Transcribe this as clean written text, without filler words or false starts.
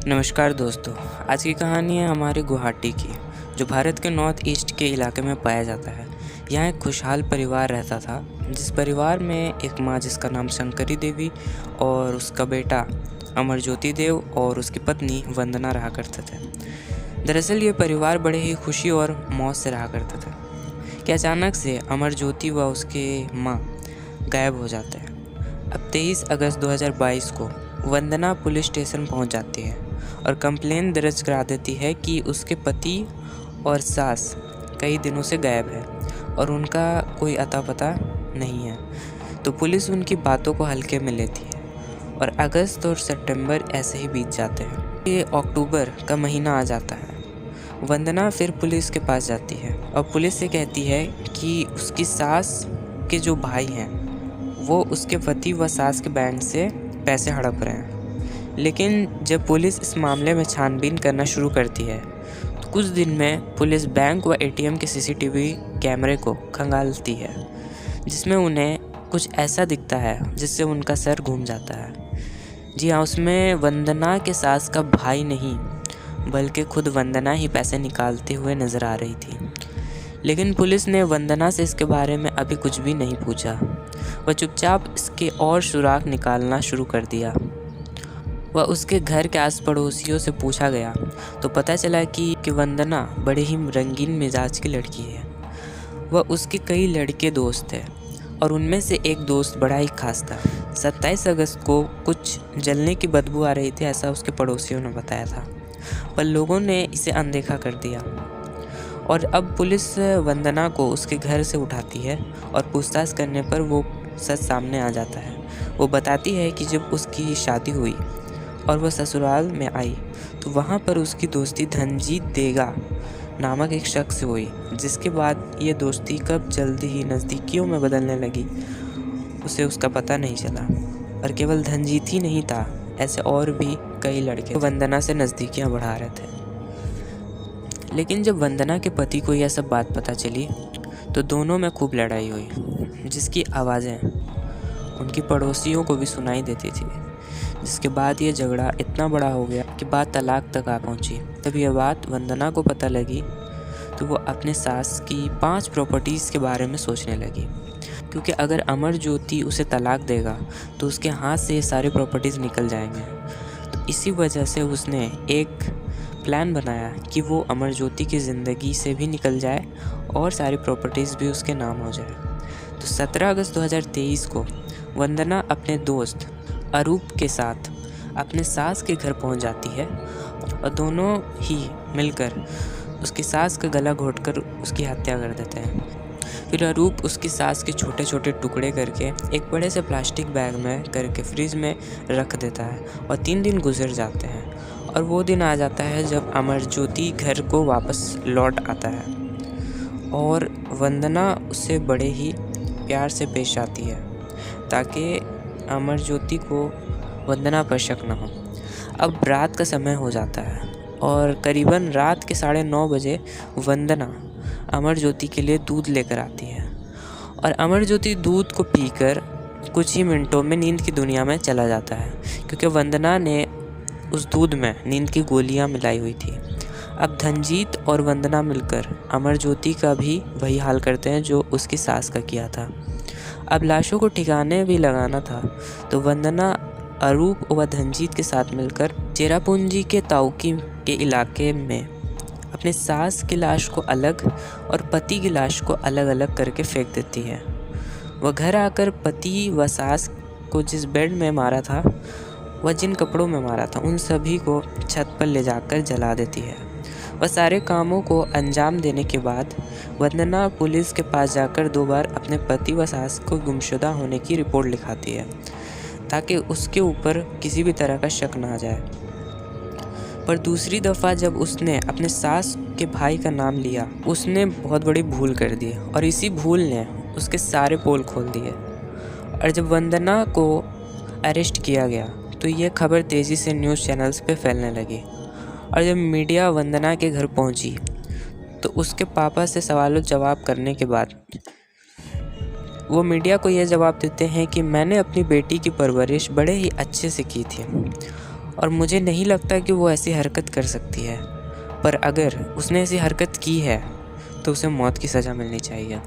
नमस्कार दोस्तों, आज की कहानी है हमारे गुवाहाटी की, जो भारत के नॉर्थ ईस्ट के इलाके में पाया जाता है। यहाँ एक खुशहाल परिवार रहता था, जिस परिवार में एक माँ जिसका नाम शंकरी देवी और उसका बेटा अमरज्योति देव और उसकी पत्नी वंदना रहा करते थे। दरअसल ये परिवार बड़े ही खुशी और मौज से रहा करते थे कि अचानक से अमरज्योति व उसके माँ गायब हो जाते हैं। अब 23 अगस्त 2022 को वंदना पुलिस स्टेशन पहुंच जाती है और कंप्लेन दर्ज करा देती है कि उसके पति और सास कई दिनों से गायब है और उनका कोई अता पता नहीं है। तो पुलिस उनकी बातों को हल्के में लेती है और अगस्त और सितंबर ऐसे ही बीत जाते हैं। ये अक्टूबर का महीना आ जाता है। वंदना फिर पुलिस के पास जाती है और पुलिस से कहती है कि उसकी सास के जो भाई हैं वो उसके पति व सास के बैंक से पैसे हड़प रहे हैं। लेकिन जब पुलिस इस मामले में छानबीन करना शुरू करती है तो कुछ दिन में पुलिस बैंक व एटीएम के सीसीटीवी कैमरे को खंगालती है, जिसमें उन्हें कुछ ऐसा दिखता है जिससे उनका सर घूम जाता है। जी हाँ, उसमें वंदना के सास का भाई नहीं बल्कि खुद वंदना ही पैसे निकालते हुए नज़र आ रही थी। लेकिन पुलिस ने वंदना से इसके बारे में अभी कुछ भी नहीं पूछा। वह चुपचाप इसके और सुराग निकालना शुरू कर दिया। वह उसके घर के आस पड़ोसियों से पूछा गया तो पता चला कि वंदना बड़े ही रंगीन मिजाज की लड़की है। वह उसके कई लड़के दोस्त थे और उनमें से एक दोस्त बड़ा ही खास था। 27 अगस्त को कुछ जलने की बदबू आ रही थी, ऐसा उसके पड़ोसियों ने बताया था, पर लोगों ने इसे अनदेखा कर दिया। और अब पुलिस वंदना को उसके घर से उठाती है और पूछताछ करने पर वो सच सामने आ जाता है। वो बताती है कि जब उसकी शादी हुई और वह ससुराल में आई तो वहाँ पर उसकी दोस्ती धनजीत देगा नामक एक शख्स से हुई, जिसके बाद ये दोस्ती कब जल्दी ही नज़दीकियों में बदलने लगी उसे उसका पता नहीं चला। और केवल धनजीत ही नहीं था, ऐसे और भी कई लड़के वंदना से नज़दीकियाँ बढ़ा रहे थे। लेकिन जब वंदना के पति को यह सब बात पता चली तो दोनों में खूब लड़ाई हुई, जिसकी आवाज़ें उनकी पड़ोसियों को भी सुनाई देती थी। जिसके बाद ये झगड़ा इतना बड़ा हो गया कि बात तलाक तक आ पहुंची। जब यह बात वंदना को पता लगी तो वो अपने सास की 5 प्रॉपर्टीज़ के बारे में सोचने लगी, क्योंकि अगर अमरज्योति उसे तलाक देगा तो उसके हाथ से ये सारी प्रॉपर्टीज़ निकल जाएंगे। तो इसी वजह से उसने एक प्लान बनाया कि वो अमरज्योति की ज़िंदगी से भी निकल जाए और सारी प्रॉपर्टीज़ भी उसके नाम हो जाए। तो 17 अगस्त 2023 को वंदना अपने दोस्त अरूप के साथ अपने सास के घर पहुंच जाती है और दोनों ही मिलकर उसकी सास का गला घोंटकर उसकी हत्या कर देते हैं। फिर अरूप उसकी सास के छोटे छोटे टुकड़े करके एक बड़े से प्लास्टिक बैग में करके फ्रिज में रख देता है और 3 दिन गुजर जाते हैं और वो दिन आ जाता है जब अमरज्योति घर को वापस लौट आता है और वंदना उससे बड़े ही प्यार से पेश आती है ताकि अमरज्योति को वंदना पर शक न हो। अब रात का समय हो जाता है और करीबन रात के 9:30 बजे वंदना अमरज्योति के लिए दूध लेकर आती है और अमरज्योति दूध को पीकर कुछ ही मिनटों में नींद की दुनिया में चला जाता है, क्योंकि वंदना ने उस दूध में नींद की गोलियां मिलाई हुई थी। अब धनजीत और वंदना मिलकर अमरज्योति का भी वही हाल करते हैं जो उसकी सास का किया था। अब लाशों को ठिकाने भी लगाना था, तो वंदना अरूप व धनजीत के साथ मिलकर चेरापूंजी के ताउकी के इलाके में अपने सास की लाश को अलग और पति की लाश को अलग अलग करके फेंक देती है। वह घर आकर पति व सास को जिस बेड में मारा था व जिन कपड़ों में मारा था उन सभी को छत पर ले जाकर जला देती है। वह सारे कामों को अंजाम देने के बाद वंदना पुलिस के पास जाकर 2 बार अपने पति व सास को गुमशुदा होने की रिपोर्ट लिखाती है ताकि उसके ऊपर किसी भी तरह का शक ना आ जाए। पर दूसरी दफ़ा जब उसने अपने सास के भाई का नाम लिया, उसने बहुत बड़ी भूल कर दी और इसी भूल ने उसके सारे पोल खोल दिए। और जब वंदना को अरेस्ट किया गया तो ये खबर तेज़ी से न्यूज़ चैनल्स पे फैलने लगी और जब मीडिया वंदना के घर पहुंची तो उसके पापा से सवालों जवाब करने के बाद वो मीडिया को यह जवाब देते हैं कि मैंने अपनी बेटी की परवरिश बड़े ही अच्छे से की थी और मुझे नहीं लगता कि वो ऐसी हरकत कर सकती है, पर अगर उसने ऐसी हरकत की है तो उसे मौत की सज़ा मिलनी चाहिए।